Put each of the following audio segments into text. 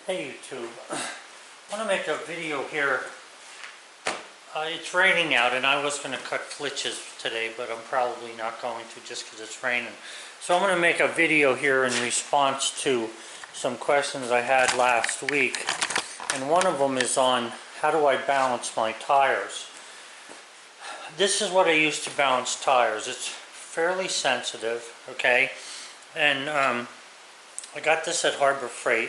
Hey YouTube, I want to make a video here. It's raining out and I was going to cut flitches today, but I'm probably not going to just because it's raining. So I'm going to make a video here in response to some questions I had last week. And one of them is on how do I balance my tires. This is what I use to balance tires. It's fairly sensitive, okay? And I got this at Harbor Freight.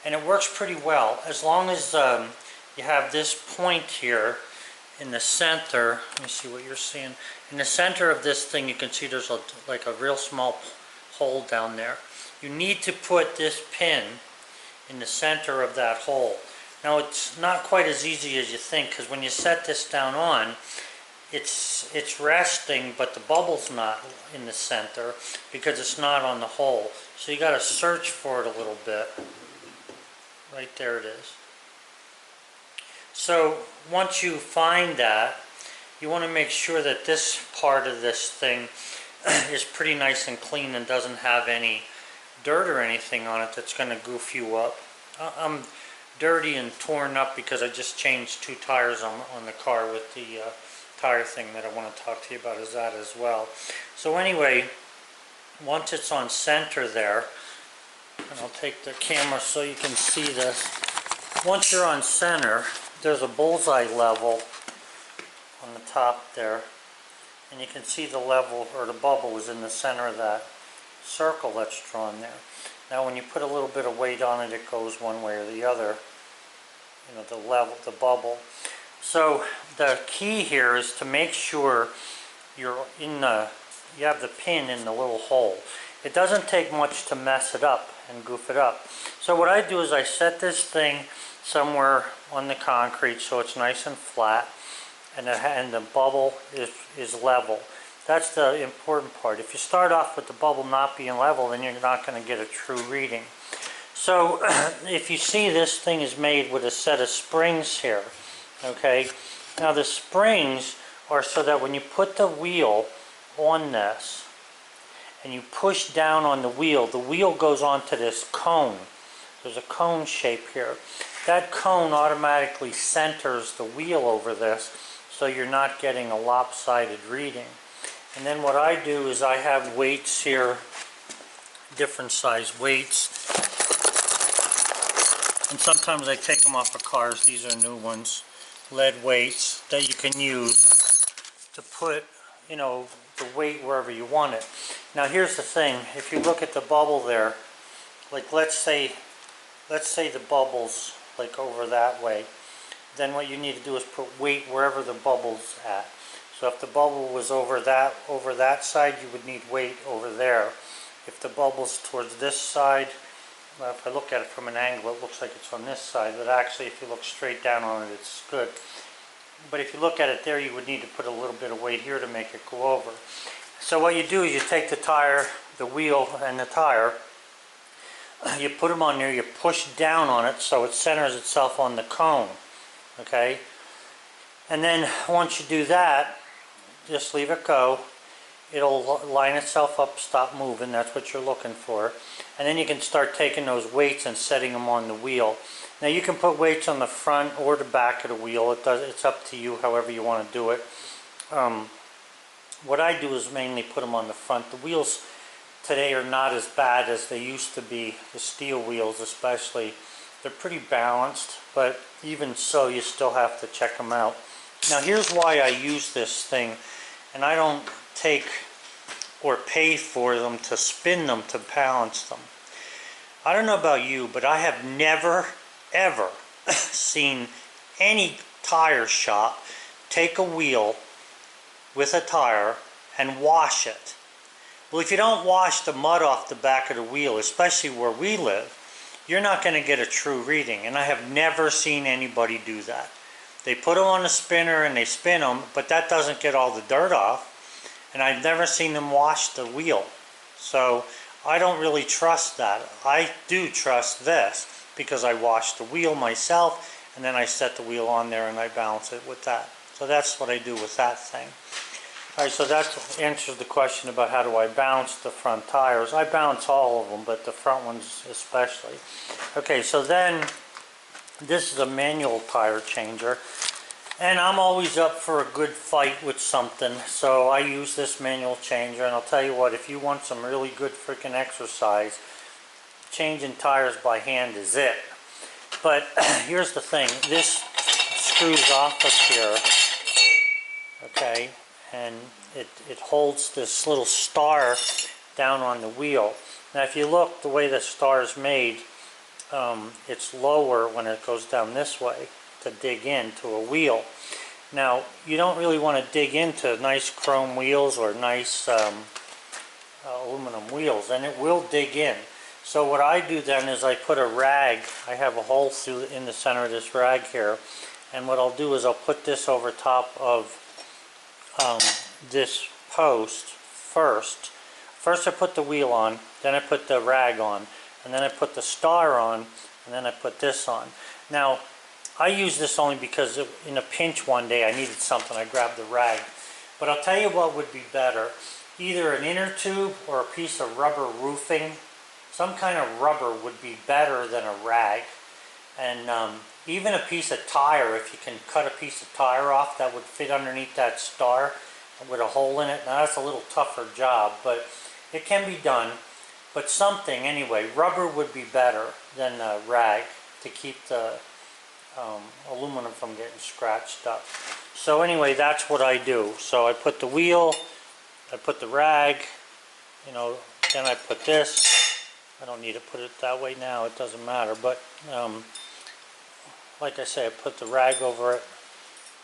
And it works pretty well as long as you have this point here in the center. Let me see what you're seeing. In the center of this thing, you can see there's like a real small hole down there. You need to put this pin in the center of that hole. Now it's not quite as easy as you think, because when you set this down on, it's resting, but the bubble's not in the center because it's not on the hole. So you got to search for it a little bit. Right there it is. So once you find that, you want to make sure that this part of this thing is pretty nice and clean and doesn't have any dirt or anything on it that's going to goof you up. I'm dirty and torn up because I just changed 2 tires on the car with the tire thing that I want to talk to you about is that as well. So anyway, once it's on center there, and I'll take the camera so you can see this. Once you're on center, there's a bullseye level on the top there, and you can see the level or the bubble is in the center of that circle that's drawn there. Now when you put a little bit of weight on it, it goes one way or the other, you know, the level, the bubble. So the key here is to make sure you have the pin in the little hole. It doesn't take much to mess it up and goof it up. So what I do is I set this thing somewhere on the concrete so it's nice and flat, and the bubble is level. That's the important part. If you start off with the bubble not being level, then you're not going to get a true reading. So if you see, this thing is made with a set of springs here. Okay, now the springs are so that when you put the wheel on this and you push down on the wheel goes onto this cone. There's a cone shape here. That cone automatically centers the wheel over this, so you're not getting a lopsided reading. And then what I do is I have weights here, different size weights, and sometimes I take them off of cars. These are new ones, lead weights that you can use to put, you know, the weight wherever you want it. Now here's the thing, if you look at the bubble there, like let's say the bubble's like over that way, then what you need to do is put weight wherever the bubble's at. So if the bubble was over that side, you would need weight over there. If the bubble's towards this side, well, if I look at it from an angle, it looks like it's on this side, but actually if you look straight down on it, it's good. But if you look at it there, you would need to put a little bit of weight here to make it go over. So what you do is you take the tire, the wheel and the tire, you put them on there, you push down on it so it centers itself on the cone, okay? And then once you do that, just leave it go. It'll line itself up, stop moving, that's what you're looking for. And then you can start taking those weights and setting them on the wheel. Now you can put weights on the front or the back of the wheel. It's up to you, however you want to do it. What I do is mainly put them on the front. The wheels today are not as bad as they used to be, the steel wheels especially. They're pretty balanced, but even so you still have to check them out. Now here's why I use this thing, and I don't take or pay for them to spin them to balance them. I don't know about you, but I have never ever seen any tire shop take a wheel with a tire and wash it. Well, if you don't wash the mud off the back of the wheel, especially where we live, you're not going to get a true reading. And I have never seen anybody do that. They put them on a spinner and they spin them, but that doesn't get all the dirt off. And I've never seen them wash the wheel. So I don't really trust that. I do trust this because I wash the wheel myself and then I set the wheel on there and I balance it with that. So that's what I do with that thing. Alright, so that answers the question about how do I balance the front tires. I balance all of them, but the front ones especially. Okay, so then this is a manual tire changer. And I'm always up for a good fight with something, so I use this manual changer. And I'll tell you what, if you want some really good freaking exercise, changing tires by hand is it. But here's the thing, this screws off of here, okay, and it holds this little star down on the wheel. Now if you look the way the star is made, it's lower when it goes down this way to dig into a wheel. Now you don't really want to dig into nice chrome wheels or nice aluminum wheels, and it will dig in. So what I do then is I put a rag, I have a hole through in the center of this rag here, and what I'll do is I'll put this over top of this post first. First I put the wheel on, then I put the rag on, and then I put the star on, and then I put this on. Now I use this only because in a pinch one day I needed something, I grabbed the rag. But I'll tell you what would be better, either an inner tube or a piece of rubber roofing. Some kind of rubber would be better than a rag. And even a piece of tire, if you can cut a piece of tire off that would fit underneath that star with a hole in it. Now that's a little tougher job, but it can be done. But something anyway, rubber would be better than a rag to keep the aluminum from getting scratched up. So anyway, that's what I do. So I put the wheel, I put the rag, you know, then I put this. I don't need to put it that way now, it doesn't matter, but like I say, I put the rag over it.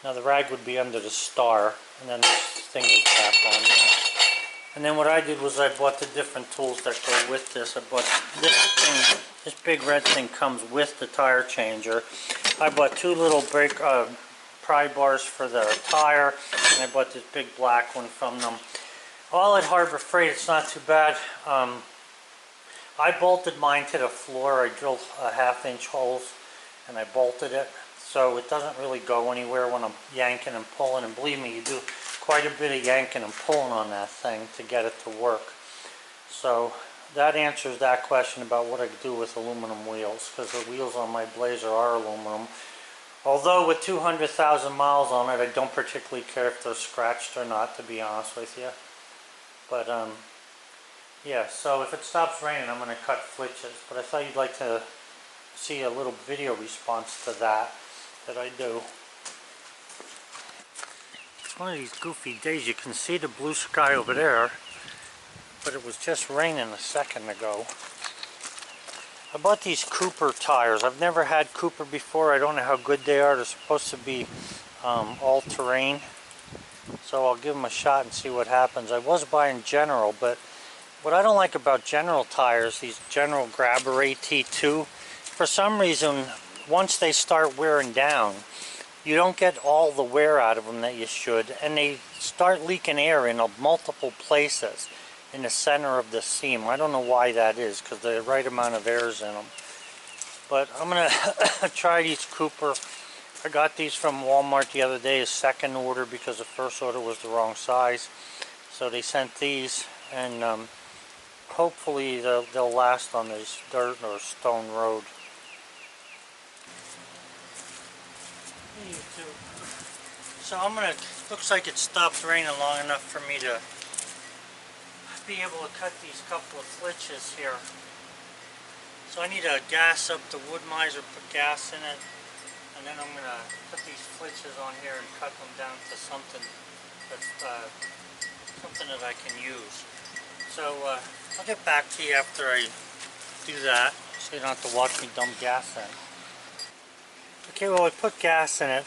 Now the rag would be under the star, and then this thing would tap on here. And then what I did was I bought the different tools that go with this. I bought this thing, this big red thing comes with the tire changer. I bought two little pry bars for the tire, and I bought this big black one from them. All at Harbor Freight, it's not too bad. I bolted mine to the floor. I drilled a 1/2-inch holes and I bolted it, so it doesn't really go anywhere when I'm yanking and pulling. And believe me, you do quite a bit of yanking and pulling on that thing to get it to work. So that answers that question about what I do with aluminum wheels, because the wheels on my Blazer are aluminum. Although with 200,000 miles on it, I don't particularly care if they're scratched or not, to be honest with you. But yeah, so if it stops raining, I'm going to cut flitches. But I thought you'd like to see a little video response to that I do. It's one of these goofy days. You can see the blue sky over there, but it was just raining a second ago. I bought these Cooper tires. I've never had Cooper before. I don't know how good they are. They're supposed to be all-terrain, so I'll give them a shot and see what happens. I was buying General, but what I don't like about General tires, these General Grabber AT2, for some reason, once they start wearing down, you don't get all the wear out of them that you should, and they start leaking air in multiple places in the center of the seam. I don't know why that is, because the right amount of air is in them. But I'm going to try these Cooper. I got these from Walmart the other day as second order because the first order was the wrong size. So they sent these, and hopefully they'll last on this dirt or stone road. So looks like it stopped raining long enough for me to be able to cut these couple of flitches here. So I need to gas up the Woodmizer, put gas in it, and then I'm going to put these flitches on here and cut them down to something that's something that I can use. So I'll get back to you after I do that, so you don't have to watch me dump gas in. Okay, well I put gas in it.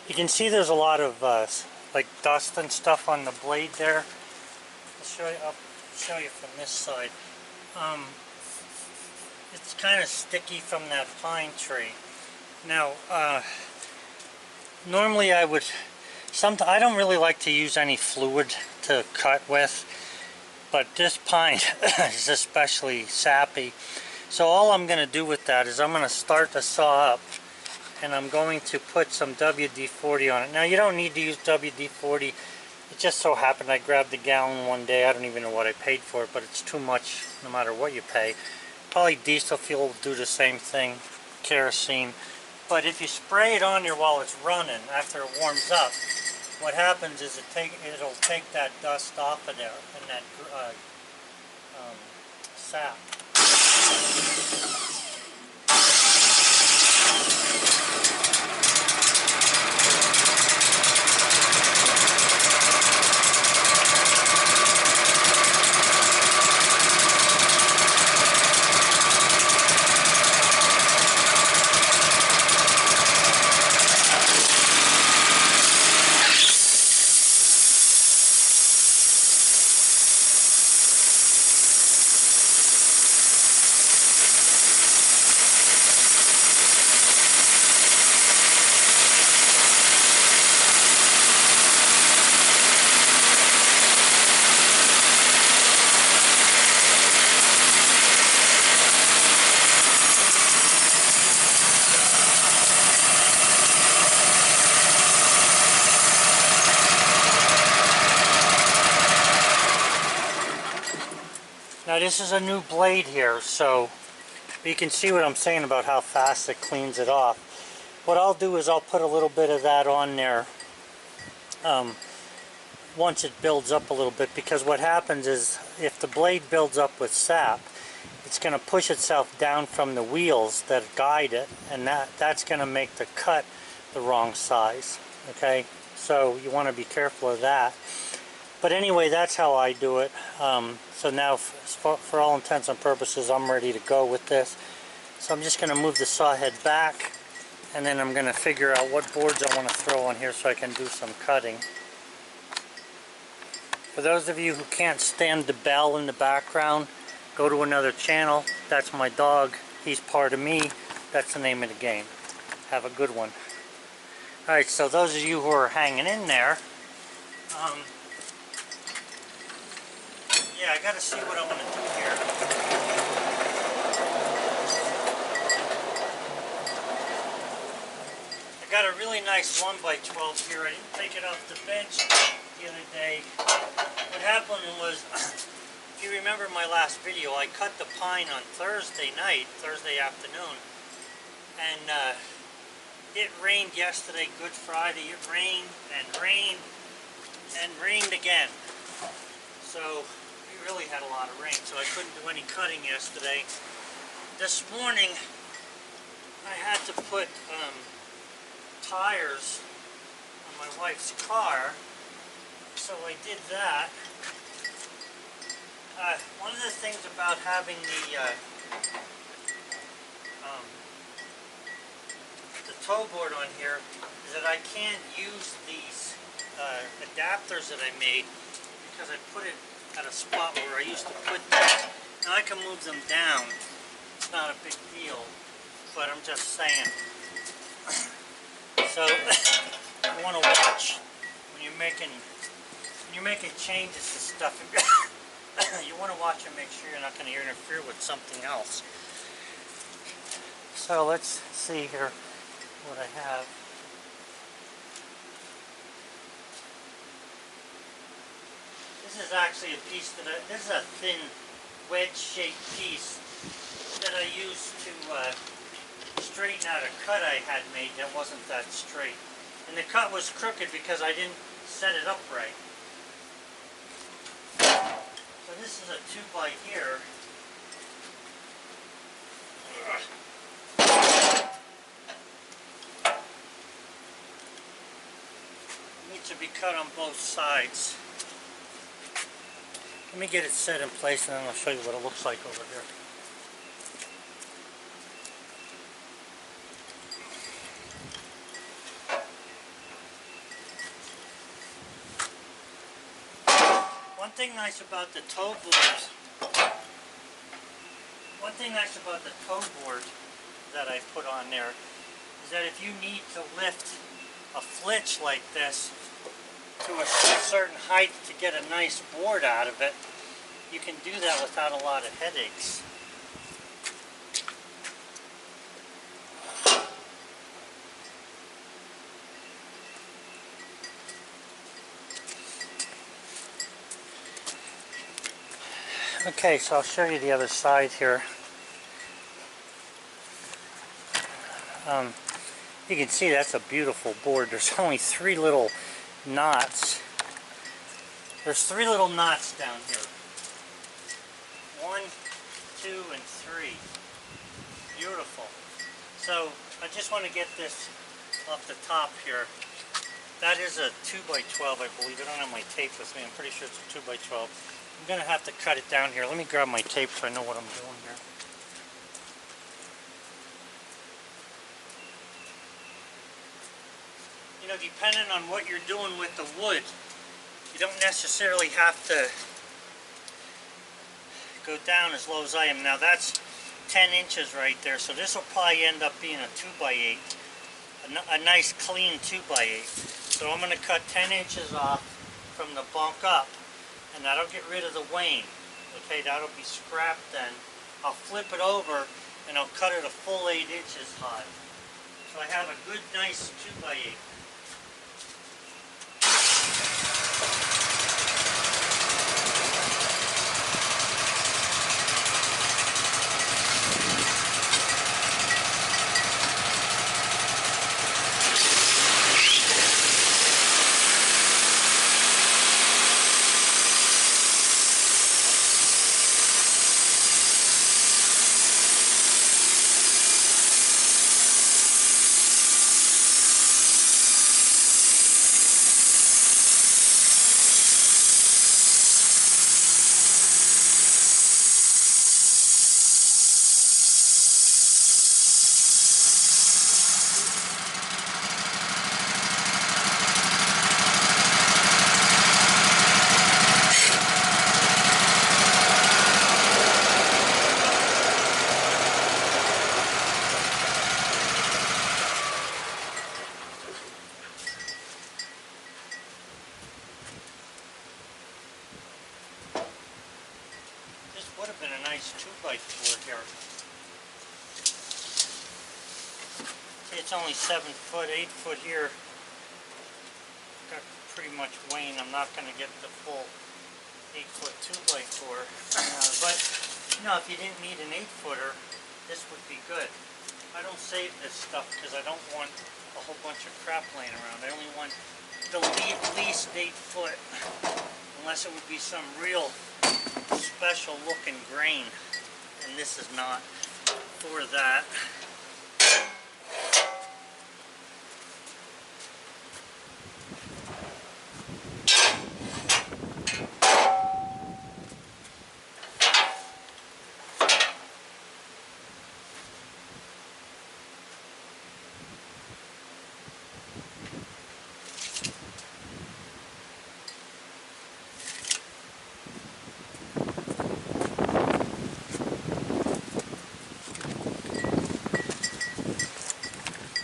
You can see there's a lot of like dust and stuff on the blade there. I'll show you from this side. It's kind of sticky from that pine tree. Now, normally I don't really like to use any fluid to cut with, but this pine is especially sappy. So all I'm going to do with that is I'm going to start the saw up, and I'm going to put some WD-40 on it. Now you don't need to use WD-40. It just so happened I grabbed a gallon one day. I don't even know what I paid for it, but it's too much no matter what you pay. Probably diesel fuel will do the same thing, kerosene. But if you spray it on here while it's running, after it warms up, what happens is it'll take that dust off of there and that sap. Now this is a new blade here, so you can see what I'm saying about how fast it cleans it off. What I'll do is I'll put a little bit of that on there once it builds up a little bit, because what happens is if the blade builds up with sap, it's going to push itself down from the wheels that guide it, and that's going to make the cut the wrong size. Okay, so you want to be careful of that. But anyway, that's how I do it. So now for all intents and purposes, I'm ready to go with this. So I'm just going to move the saw head back, and then I'm going to figure out what boards I want to throw on here so I can do some cutting. For those of you who can't stand the bell in the background, go to another channel. That's my dog. He's part of me. That's the name of the game. Have a good one. Alright, so those of you who are hanging in there, yeah, I gotta see what I want to do here. I got a really nice 1x12 here. I didn't take it off the bench the other day. What happened was, if you remember my last video, I cut the pine on Thursday afternoon, and it rained yesterday, Good Friday. It rained and rained and rained again. So we really had a lot of rain, so I couldn't do any cutting yesterday. This morning I had to put tires on my wife's car, so I did that. One of the things about having the tow board on here is that I can't use these adapters that I made, because I put it at a spot where I used to put them. Now I can move them down. It's not a big deal, but I'm just saying. So you want to watch when you're making changes to stuff. You want to watch and make sure you're not going to interfere with something else. So let's see here what I have. This is actually a piece this is a thin wedge-shaped piece that I used to straighten out a cut I had made that wasn't that straight. And the cut was crooked because I didn't set it up right. So this is a 2x here. It needs to be cut on both sides. Let me get it set in place, and then I'll show you what it looks like over here. One thing nice about the tow board that I put on there is that if you need to lift a flitch like this to a certain height to get a nice board out of it, you can do that without a lot of headaches. Okay, so I'll show you the other side here. You can see that's a beautiful board. There's only 3 little knots. There's 3 little knots down here. 1, 2, and 3. Beautiful. So I just want to get this off the top here. That is a 2x12, I believe. I don't have my tape with me. I'm pretty sure it's a 2x12. I'm going to have to cut it down here. Let me grab my tape so I know what I'm doing here. You know, depending on what you're doing with the wood, you don't necessarily have to go down as low as I am. Now that's 10 inches right there, so this will probably end up being a 2x8, a nice clean 2x8. So I'm going to cut 10 inches off from the bunk up, and that'll get rid of the wane. Okay, that'll be scrapped then. I'll flip it over and I'll cut it a full 8 inches high. So I have a good nice 2x8. Would have been a nice 2x4 here. See, it's only 7 foot, 8 foot here. Got pretty much wane. I'm not going to get the full 8 foot 2x4. But, you know, if you didn't need an 8 footer, this would be good. I don't save this stuff because I don't want a whole bunch of crap laying around. I only want the least 8 foot, unless it would be some real special looking grain, and this is not for that.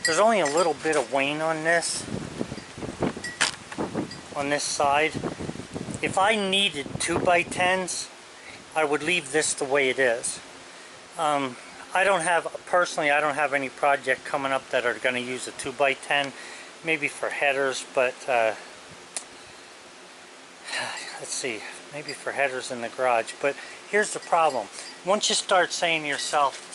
There's only a little bit of wane on this side. If I needed 2x10s, I would leave this the way it is. Personally, I don't have any project coming up that are going to use a 2x10, maybe for headers, but let's see, maybe for headers in the garage. But here's the problem. Once you start saying to yourself,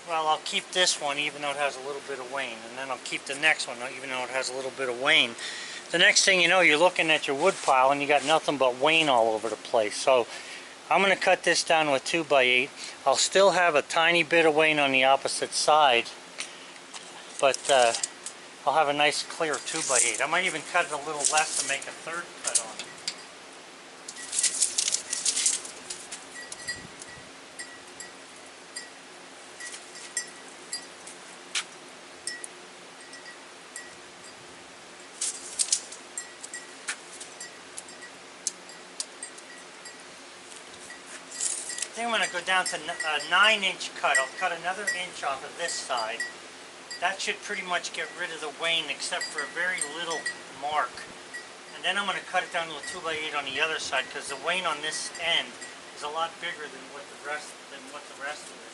well, I'll keep this one even though it has a little bit of wane, and then I'll keep the next one even though it has a little bit of wane. The next thing you know, you're looking at your wood pile and you got nothing but wane all over the place. So I'm going to cut this down with 2x8. I'll still have a tiny bit of wane on the opposite side, but I'll have a nice clear 2x8. I might even cut it a little less to make a third cut on it. Then I'm going to go down to a 9-inch cut. I'll cut another inch off of this side. That should pretty much get rid of the wane except for a very little mark. And then I'm going to cut it down to a 2x8 on the other side because the wane on this end is a lot bigger than what the rest of it is.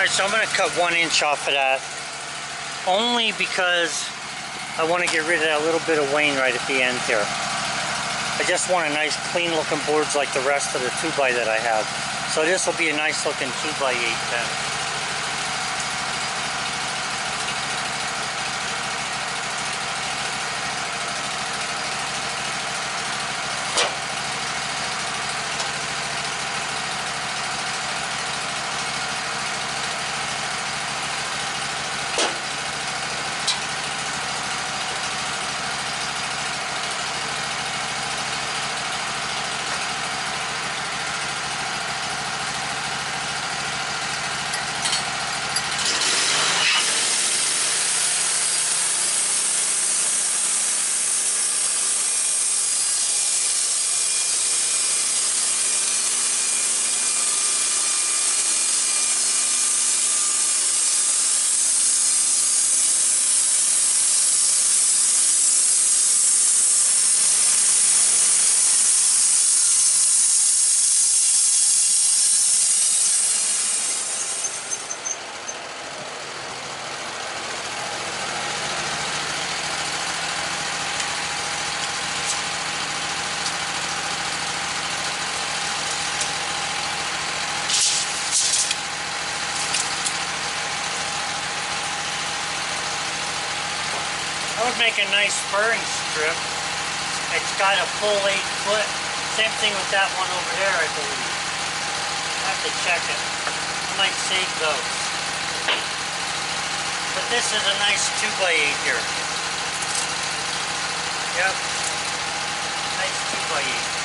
Alright, so I'm going to cut 1 inch off of that, only because I want to get rid of that little bit of wane right at the end here. I just want a nice clean looking boards like the rest of the 2x that I have. So this will be a nice looking 2x8 then. I would make a nice spurring strip. It's got a full 8 foot. Same thing with that one over there, I believe. I have to check it. I might save those. But this is a nice 2x8 here. Yep. Nice 2x8.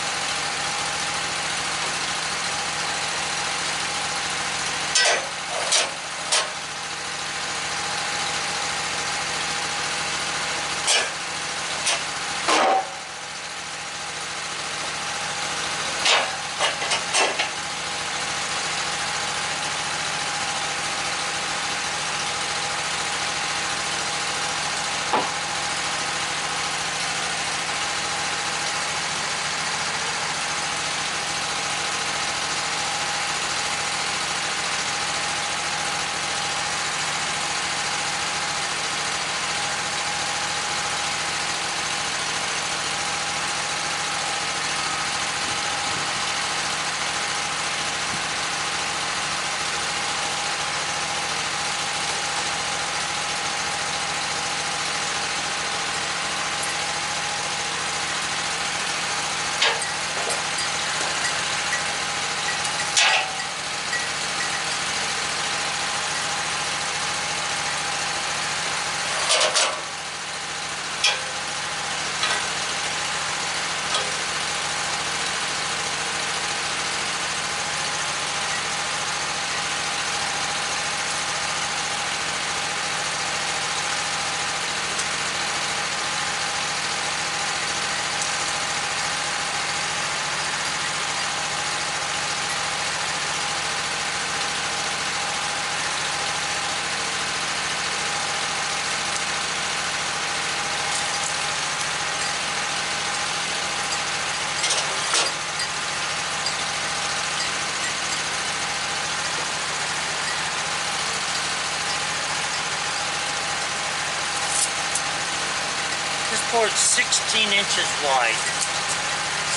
This board's 16 inches wide.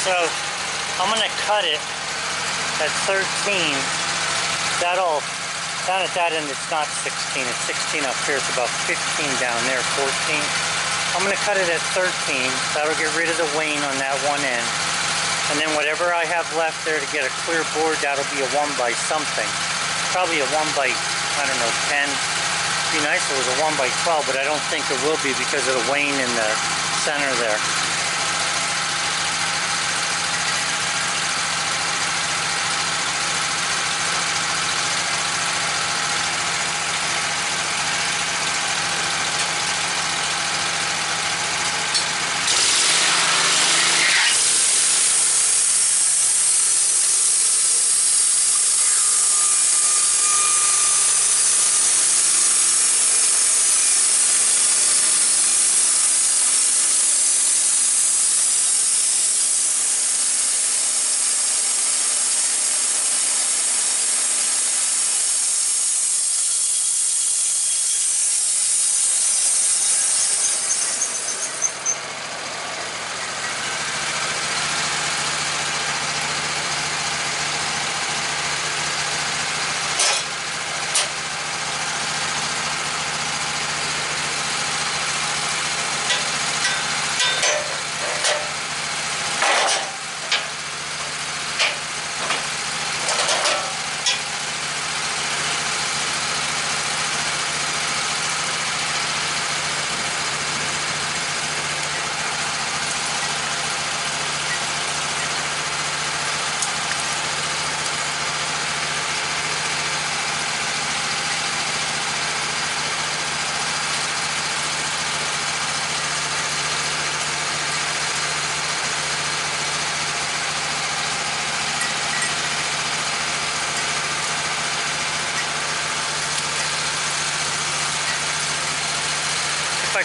So I'm going to cut it at 13. That'll, down at that end it's not 16, it's 16 up here, it's about 15 down there, 14. I'm going to cut it at 13. That'll get rid of the wane on that one end. And then whatever I have left there to get a clear board, that'll be a 1x something. Probably a 1x, I don't know, 10. It'd be nice if it was a 1x12, but I don't think it will be because of the wane in the center there.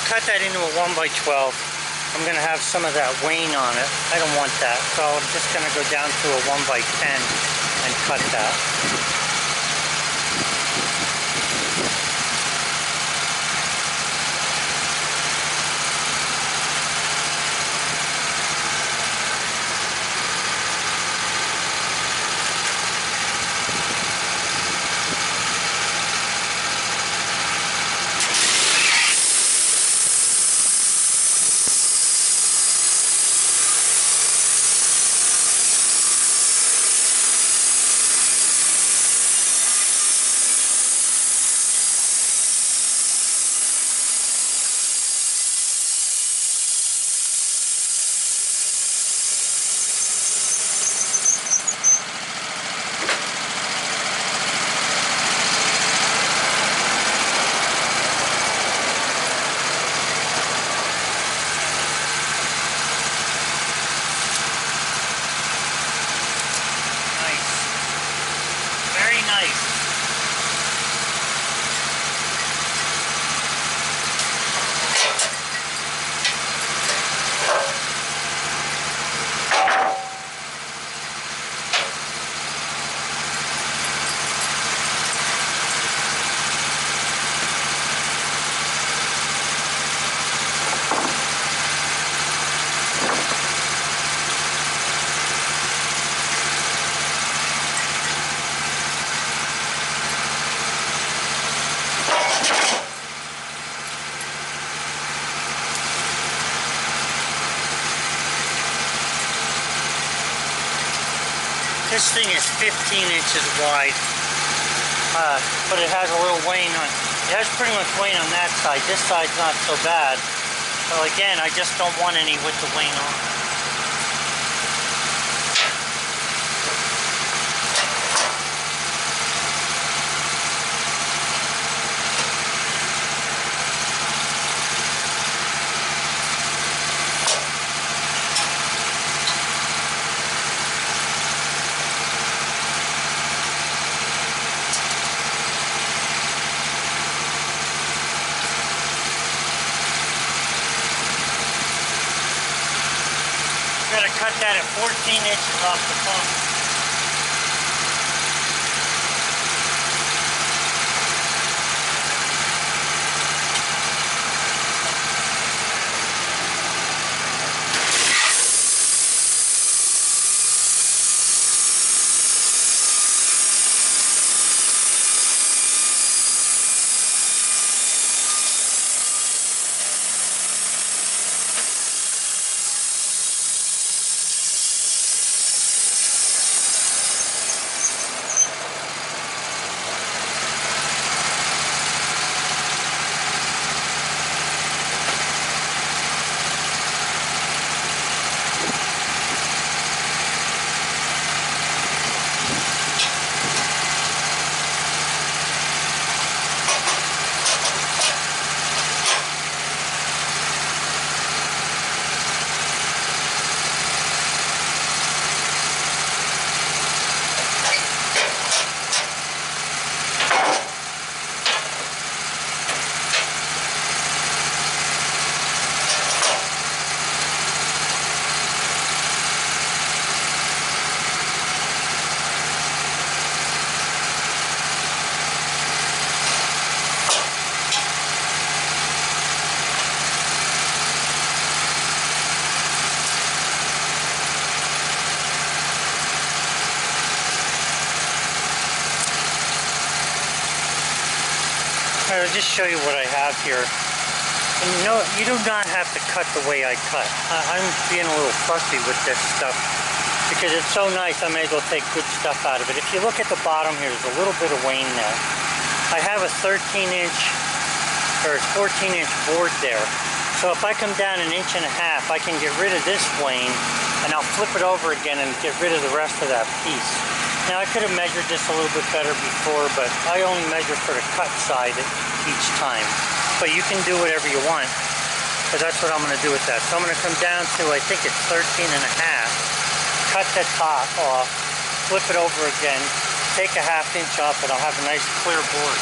cut that into a 1x12. I'm going to have some of that wane on it. I don't want that, so I'm just going to go down to a 1x10 and cut that. This thing is 15 inches wide, but it has a little wane on. It has pretty much wane on that side. This side's not so bad. So again, I just don't want any with the wane on. Got to cut that at 14 inches off the pump. I'll just show you what I have here. And you do not have to cut the way I cut. I'm being a little fussy with this stuff because it's so nice. I may as well take good stuff out of it. If you look at the bottom here, there's a little bit of wane there. I have a 13-inch or 14-inch board there. So if I come down 1.5 inches, I can get rid of this wane and I'll flip it over again and get rid of the rest of that piece. Now I could have measured this a little bit better before, but I only measure for the cut side each time. But you can do whatever you want, because that's what I'm going to do with that. So I'm going to come down to, I think it's 13.5, cut the top off, flip it over again, take a 1/2 inch off, and I'll have a nice clear board.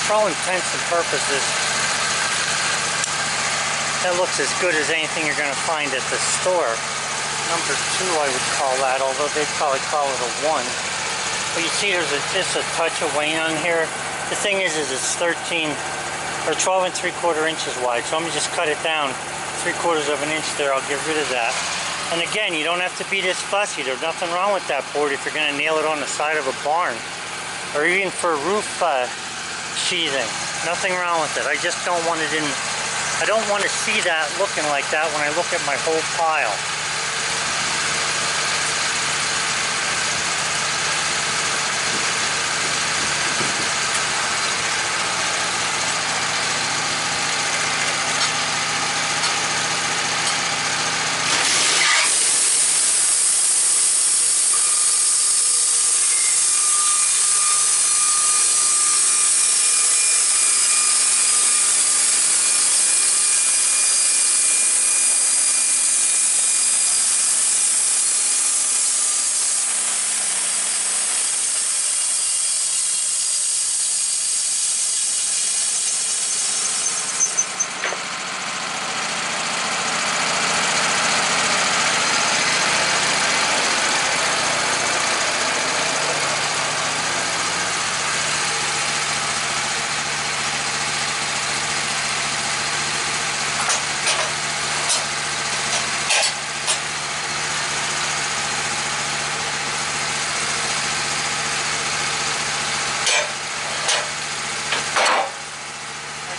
for all intents and purposes, that looks as good as anything you're going to find at the store. Number 2, I would call that, although they'd probably call it a 1. But you see there's just a touch of wane on here. The thing is it's 13 or 12 and 3/4 inches wide. So I'm going to just cut it down 3/4 of an inch there. I'll get rid of that. And again, you don't have to be this fussy. There's nothing wrong with that board if you're going to nail it on the side of a barn. Or even for roof sheathing. Nothing wrong with it. I just don't want it in... I don't want to see that looking like that when I look at my whole pile.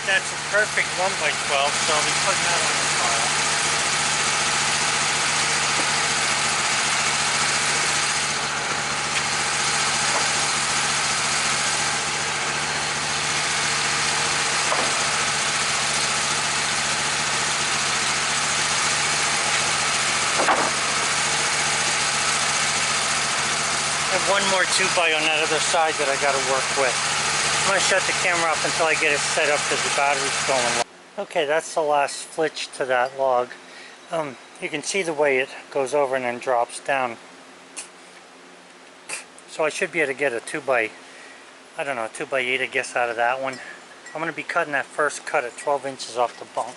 That's a perfect 1x12, so I'll be putting that on the pile. I have one more 2x on that other side that I got to work with. I'm going to shut the camera off until I get it set up because the battery's going low. Okay, that's the last flitch to that log. You can see the way it goes over and then drops down. So I should be able to get a 2x8 I guess out of that one. I'm going to be cutting that first cut at 12 inches off the bunk.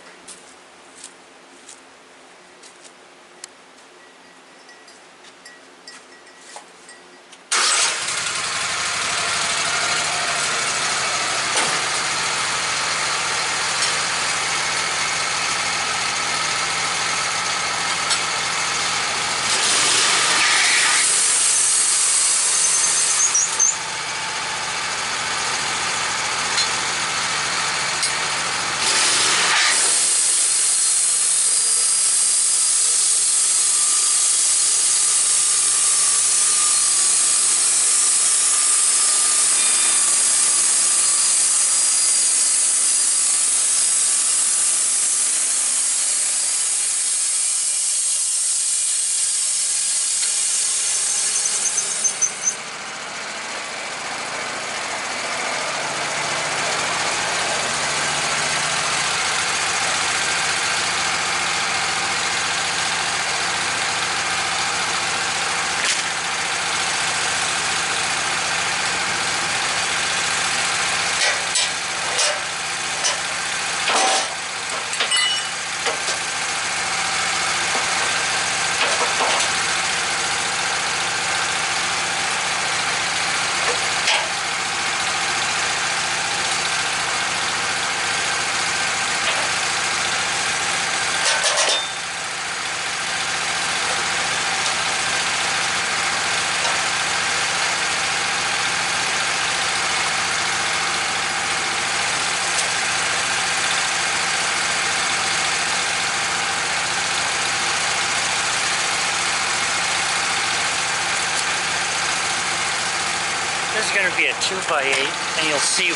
This is going to be a 2x8, and you'll see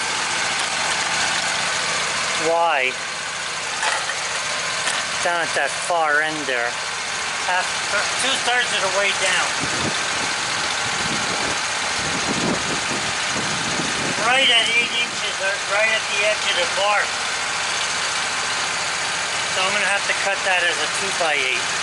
why down at that far end there. 2/3 of the way down. Right at 8 inches, right at the edge of the bar. So I'm going to have to cut that as a 2x8.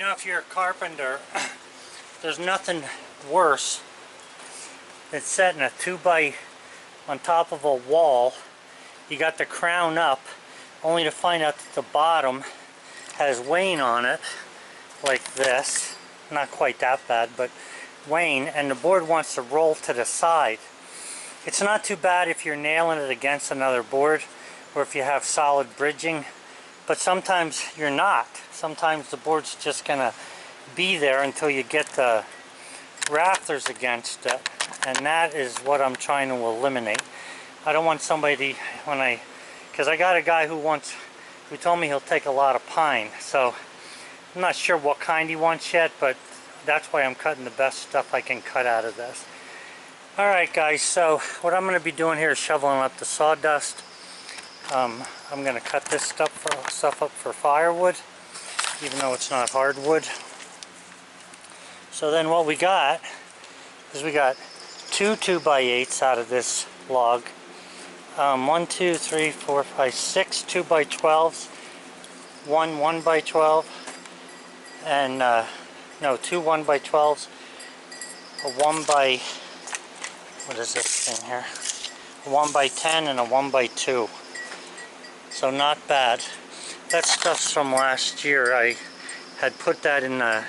know, if you're a carpenter, there's nothing worse than setting a 2x on top of a wall. You got the crown up, only to find out that the bottom has wane on it, like this. Not quite that bad, but wane, and the board wants to roll to the side. It's not too bad if you're nailing it against another board, or if you have solid bridging, but sometimes you're not. Sometimes the board's just gonna be there until you get the rafters against it, and that is what I'm trying to eliminate. I don't want somebody, because I got a guy who told me he'll take a lot of pine, so I'm not sure what kind he wants yet, but that's why I'm cutting the best stuff I can cut out of this. Alright guys, so what I'm going to be doing here is shoveling up the sawdust. I'm going to cut this stuff up for firewood, even though it's not hardwood. So then what we got is we got 2 2x8s out of this log. 1, 2, 3, 4, 5, 6 2x12s, 1 1x12, and no, 2 1x12s, a 1x, what is this thing here? A 1x10 and a 1x2. So not bad. That stuff's from last year. I had put that in the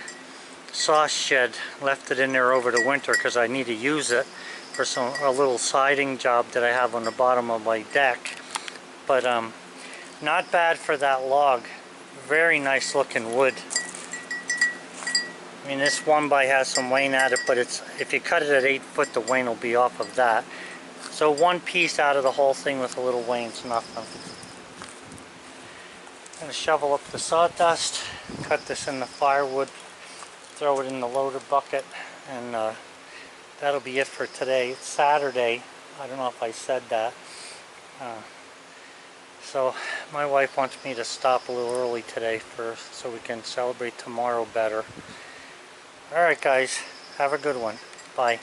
saw shed, left it in there over the winter because I need to use it for a little siding job that I have on the bottom of my deck. But not bad for that log. Very nice looking wood. I mean, this 1x has some wane at it, but if you cut it at 8 foot, the wane will be off of that. So one piece out of the whole thing with a little wane's nothing. I'm going to shovel up the sawdust, cut this in the firewood, throw it in the loader bucket, and that'll be it for today. It's Saturday. I don't know if I said that. So my wife wants me to stop a little early today so we can celebrate tomorrow better. Alright guys, have a good one. Bye.